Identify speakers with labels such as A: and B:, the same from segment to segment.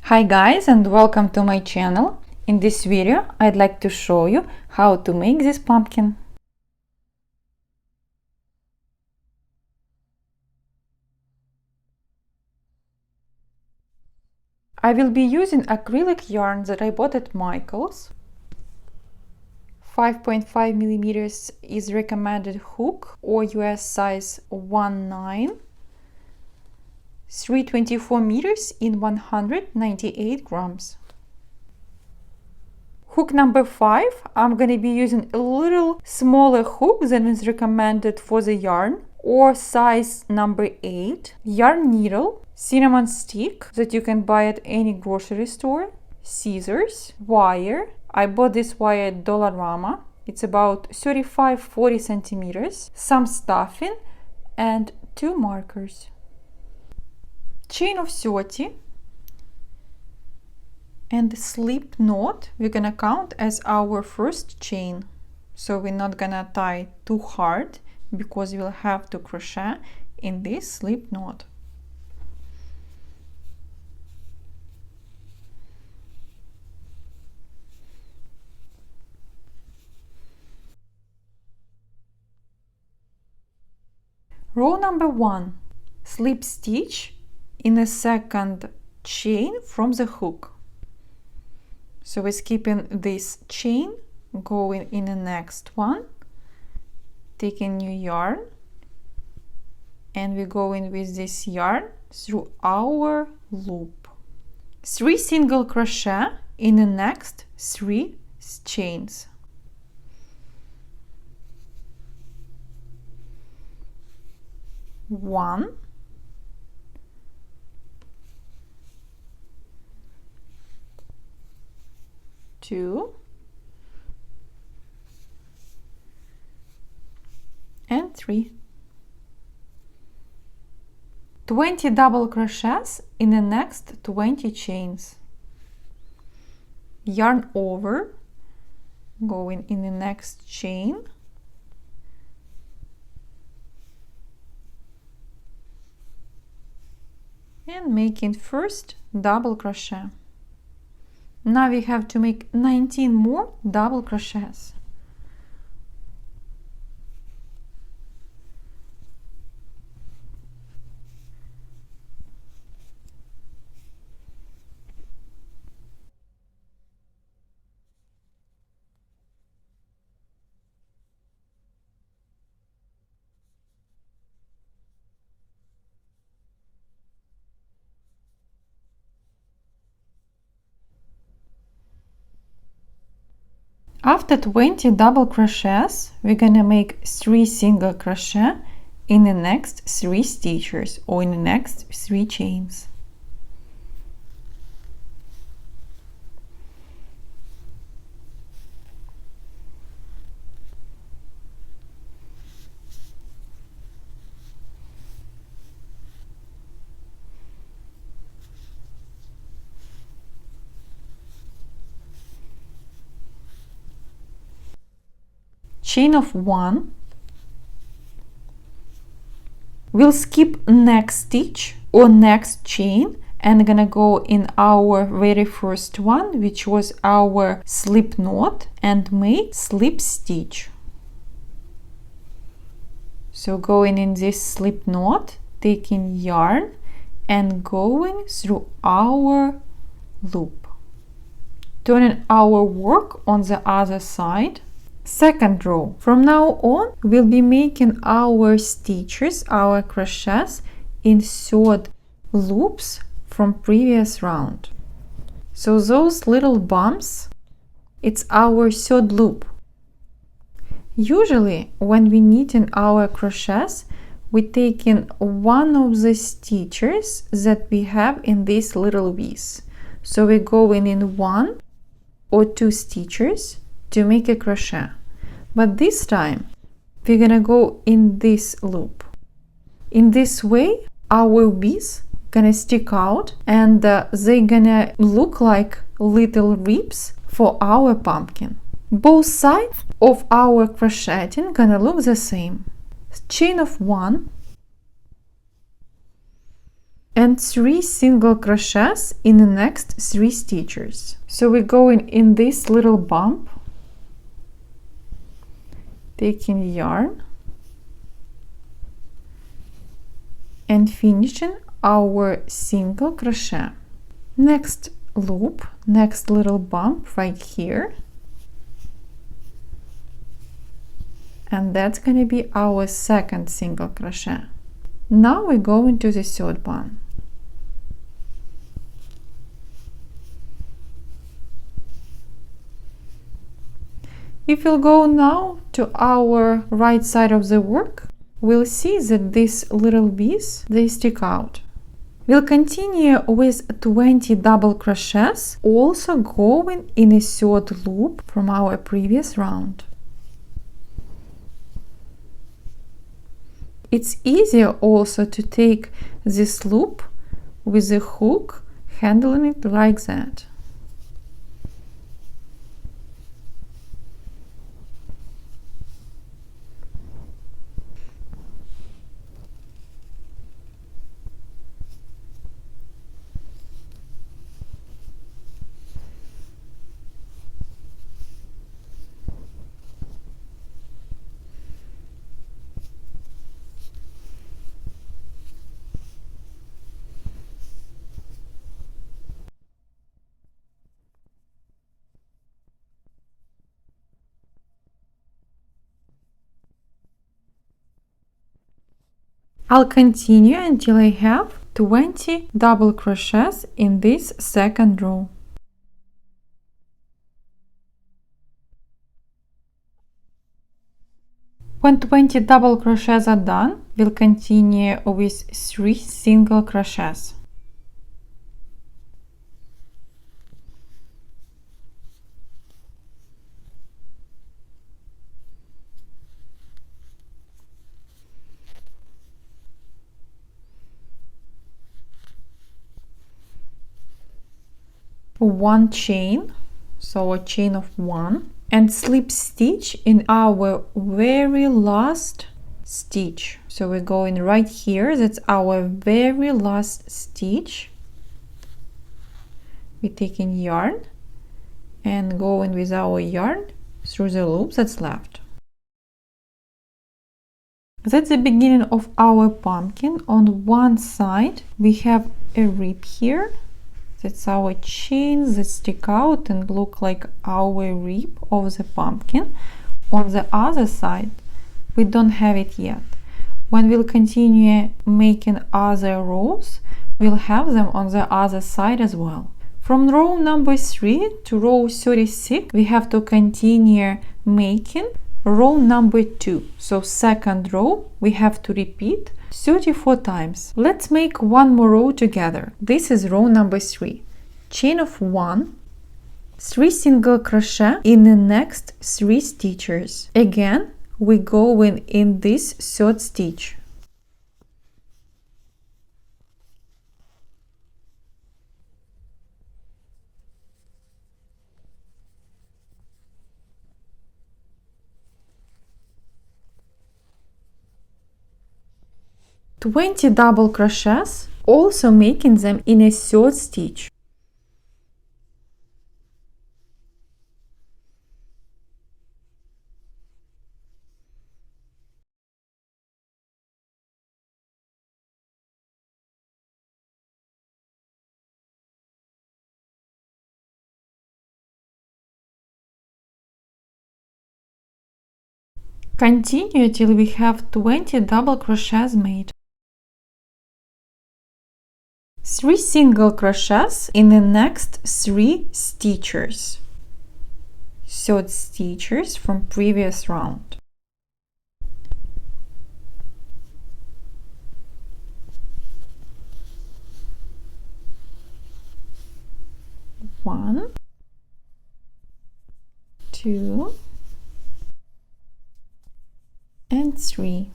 A: Hi guys, and welcome to my channel. In this video I'd like to show you how to make this pumpkin. I will be using acrylic yarn that I bought at Michael's. 5.5 millimeters is recommended hook, or US size 1/9. 324 meters in 198 grams. Hook number 5, I'm going to be using a little smaller hook than is recommended for the yarn, or size number 8. Yarn needle, cinnamon stick that you can buy at any grocery store, scissors, wire. I bought this wire at Dollarama. It's about 35-40 centimeters, some stuffing, and 2 markers. Chain of 30 and slip knot we're gonna count as our first chain, so we're not gonna tie too hard because we'll have to crochet in this slip knot. Row number 1, slip stitch in a second chain from the hook. So we're skipping this chain, going in the next one, taking new yarn, and we're going with this yarn through our loop. 3 single crochet in the next 3 chains. One, two, and 3. 20 double crochets in the next 20 chains. Yarn over, going in the next chain, and making first double crochet. Now we have to make 19 more double crochets. After 20 double crochets, we're gonna make 3 single crochet in the next 3 stitches, or in the next 3 chains. Chain of 1, we'll skip next stitch or next chain and gonna go in our very first one, which was our slip knot, and make slip stitch. So going in this slip knot, taking yarn and going through our loop, turning our work on the other side. Second row. From now on, we'll be making our stitches, our crochets, in 3rd loops from previous round. So those little bumps, it's our 3rd loop. Usually when we're knitting our crochets, we're taking one of the stitches that we have in this little piece. So we're going in 1 or 2 stitches to make a crochet, but this time we're gonna go in this loop. In this way our beads gonna stick out, and they're gonna look like little ribs for our pumpkin. Both sides of our crocheting gonna look the same. Chain of 1 and 3 single crochets in the next 3 stitches. So we're going in this little bump, taking yarn and finishing our single crochet. Next loop, next little bump right here, and that's going to be our second single crochet. Now we go into the third one. If we'll go now to our right side of the work, we'll see that these little beads, they stick out. We'll continue with 20 double crochets, also going in a third loop from our previous round. It's easier also to take this loop with a hook, handling it like that. I'll continue until I have 20 double crochets in this second row. When 20 double crochets are done, we'll continue with 3 single crochets. One chain, so a chain of 1, and slip stitch in our very last stitch. So we're going right here, that's our very last stitch. We're taking yarn and going with our yarn through the loops that's left. That's the beginning of our pumpkin. On one side we have a rib here. That's our chains that stick out and look like our rib of the pumpkin. On the other side, we don't have it yet. When we'll continue making other rows, we'll have them on the other side as well. From row number 3 to row 36, we have to continue making row number 2. So second row, we have to repeat 34 times. Let's make one more row together. This is row number 3. Chain of 1, 3 single crochet in the next 3 stitches. Again, we go in this third stitch. "20 double crochets, also making them in a third stitch. Continue till we have 20 double crochets made. 3 single crochets in the next 3 stitches. Third stitches from previous round. One, 2, and 3.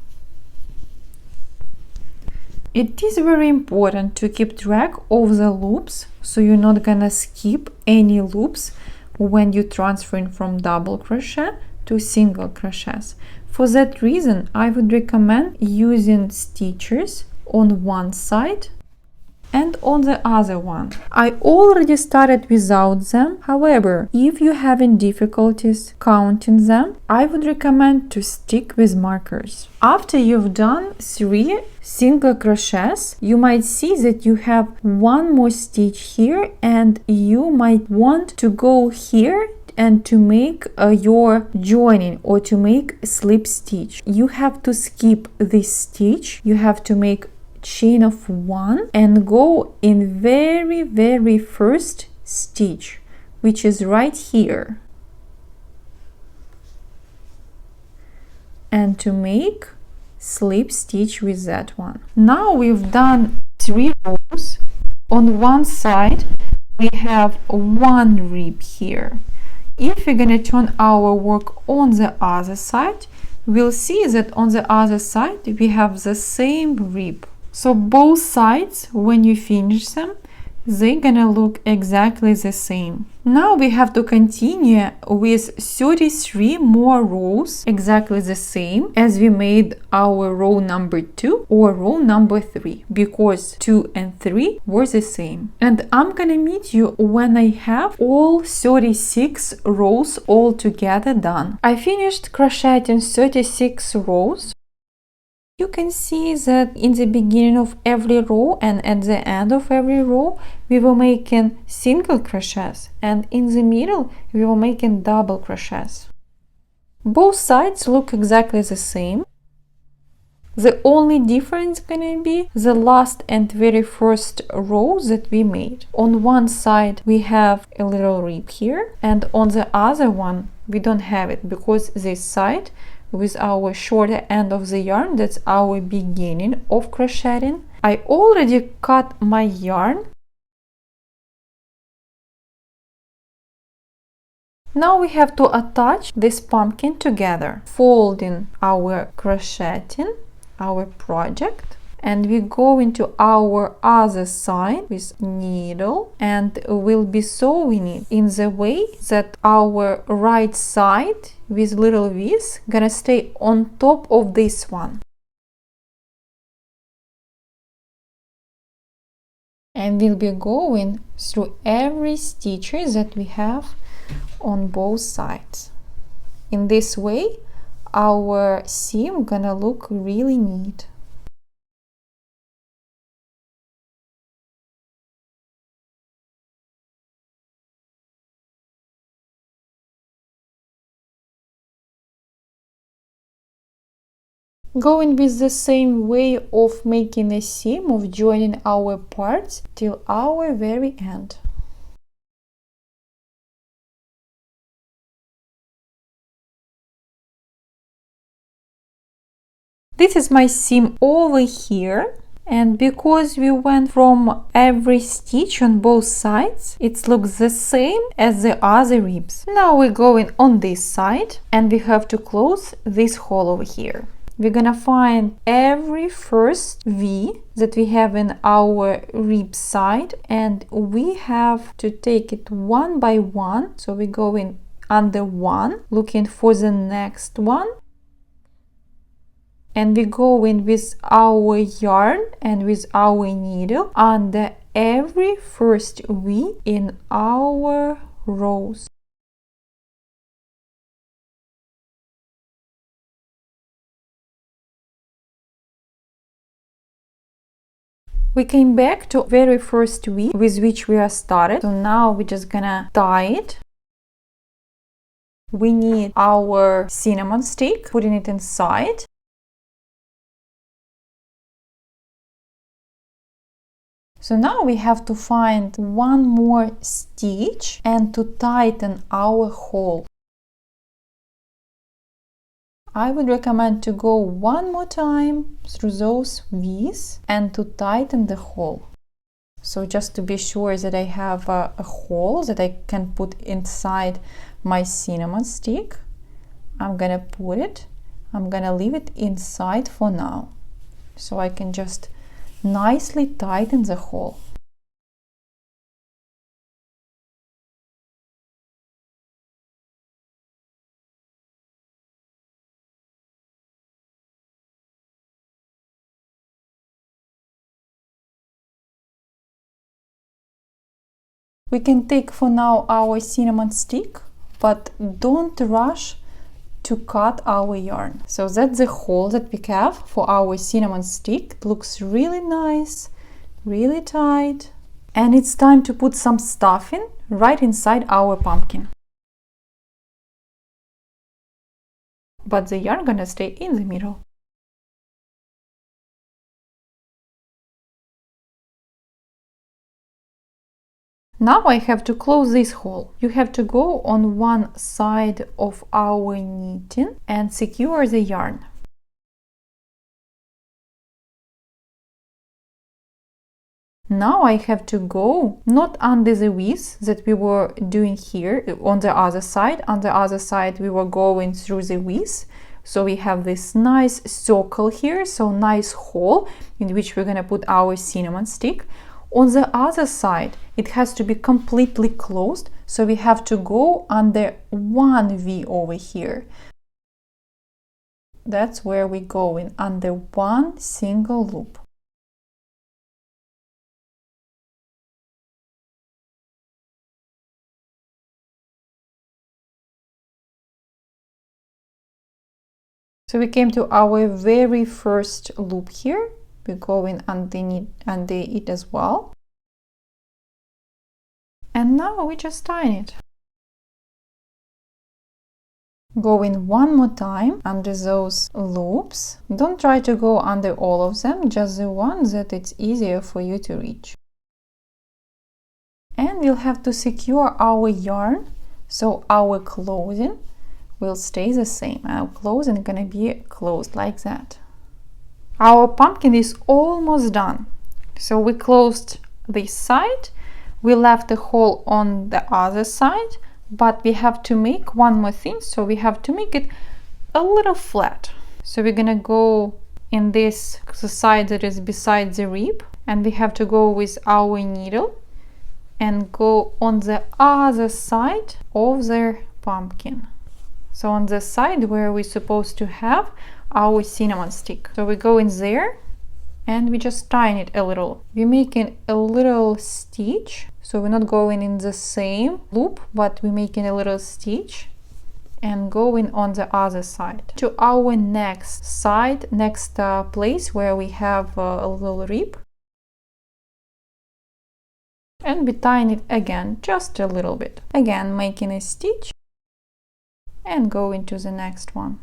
A: It is very important to keep track of the loops, so you're not gonna skip any loops when you're transferring from double crochet to single crochets. For that reason, I would recommend using stitches on one side and on the other one. I already started without them. However, if you're having difficulties counting them, I would recommend to stick with markers. After you've done 3 single crochets, you might see that you have one more stitch here, and you might want to go here and to make your joining or to make a slip stitch. You have to skip this stitch. You have to make chain of 1 and go in very first stitch, which is right here, and to make slip stitch with that one. Now we've done 3 rows. On one side we have 1 rib here. If we're gonna turn our work on the other side, we'll see that on the other side we have the same rib. So both sides, when you finish them, they're gonna look exactly the same. Now we have to continue with 33 more rows, exactly the same as we made our row number 2 or row number 3, because 2 and 3 were the same. And I'm gonna meet you when I have all 36 rows all together done. I finished crocheting 36 rows. You can see that in the beginning of every row and at the end of every row we were making single crochets, and in the middle we were making double crochets. Both sides look exactly the same. The only difference gonna be the last and very first row that we made. On one side we have a little rib here, and on the other one we don't have it, because this side with our shorter end of the yarn, that's our beginning of crocheting. I already cut my yarn. Now we have to attach this pumpkin together, folding our crocheting, our project, and we go into our other side with needle and we'll be sewing it in the way that our right side with little V's gonna stay on top of this one. And we'll be going through every stitch that we have on both sides. In this way our seam gonna look really neat. Going with the same way of making a seam, of joining our parts till our very end. This is my seam over here, and because we went from every stitch on both sides, it looks the same as the other ribs. Now we're going on this side and we have to close this hole over here. We're gonna find every first V that we have in our rib side, and we have to take it one by one. So we go in under one, looking for the next one, and we go in with our yarn and with our needle under every first V in our rows. We came back to very first V with which we are started. So now we're just gonna tie it. We need our cinnamon stick, putting it inside. So now we have to find one more stitch and to tighten our hole. I would recommend to go one more time through those V's and to tighten the hole. So just to be sure that I have a hole that I can put inside my cinnamon stick, I'm gonna put it, I'm gonna leave it inside for now, so I can just nicely tighten the hole. We can take for now our cinnamon stick, but don't rush to cut our yarn. So that's the hole that we have for our cinnamon stick. It looks really nice, really tight. And it's time to put some stuffing right inside our pumpkin. But the yarn gonna stay in the middle. Now I have to close this hole. You have to go on one side of our knitting and secure the yarn. Now I have to go not under the width that we were doing here on the other side. On the other side we were going through the width. So we have this nice circle here, so nice hole in which we're gonna put our cinnamon stick. On the other side, it has to be completely closed, so we have to go under one V over here. That's where we're going, under one single loop. So we came to our very first loop here. We're going under it as well. And now we just tie it. Going one more time under those loops. Don't try to go under all of them, just the ones that it's easier for you to reach. And we'll have to secure our yarn, so our closing will stay the same. Our closing is gonna be closed like that. Our pumpkin is almost done. So we closed this side, we left a hole on the other side, but we have to make one more thing. So we have to make it a little flat. So we're gonna go in this the side that is beside the rib, and we have to go with our needle and go on the other side of the pumpkin. So on the side where we're supposed to have our cinnamon stick. So we go in there and we just tie it a little. We're making a little stitch. So we're not going in the same loop, but we're making a little stitch and going on the other side. To our next side, next place where we have a little rib. And we tie it again, just a little bit. Again, making a stitch and go into the next one.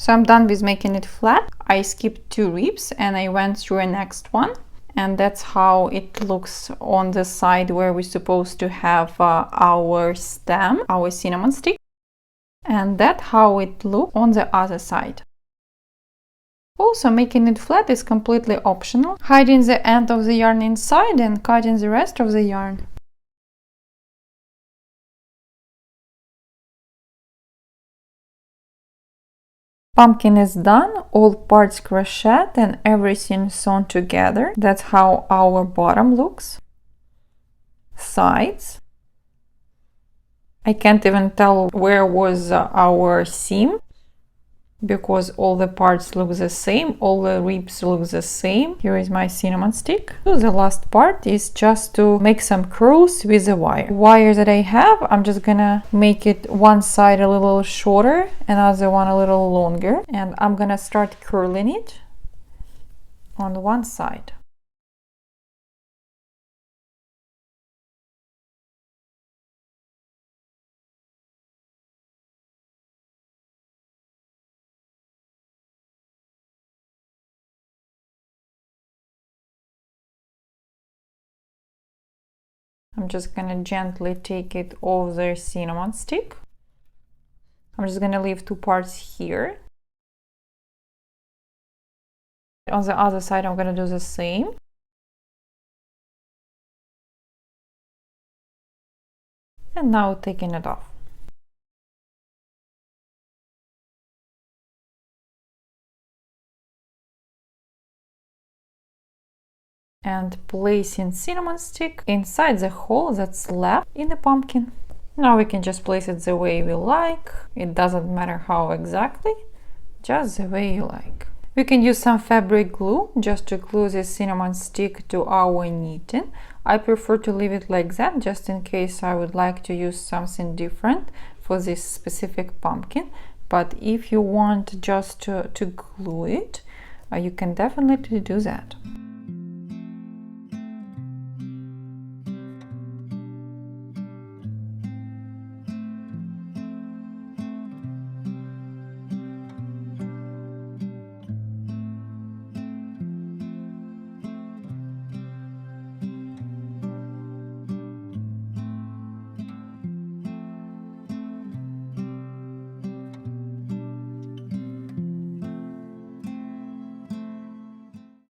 A: So I'm done with making it flat. I skipped 2 ribs and I went through a next one. And that's how it looks on the side where we're supposed to have our stem, our cinnamon stick. And that's how it looks on the other side. Also, making it flat is completely optional. Hiding the end of the yarn inside and cutting the rest of the yarn. Pumpkin is done, all parts crocheted and everything sewn together. That's how our bottom looks. Sides. I can't even tell where was our seam, because all the parts look the same, all the ribs look the same. Here is my cinnamon stick. So the last part is just to make some curls with the wire that I have. I'm just gonna make it one side a little shorter, another one a little longer, and I'm gonna start curling it on one side. I'm just gonna gently take it off the cinnamon stick. I'm just gonna leave 2 parts here. On the other side, I'm gonna do the same. And now taking it off. And placing cinnamon stick inside the hole that's left in the pumpkin. Now we can just place it the way we like. It doesn't matter how exactly, just the way you like. We can use some fabric glue just to glue this cinnamon stick to our knitting. I prefer to leave it like that just in case I would like to use something different for this specific pumpkin. But if you want just to glue it, you can definitely do that.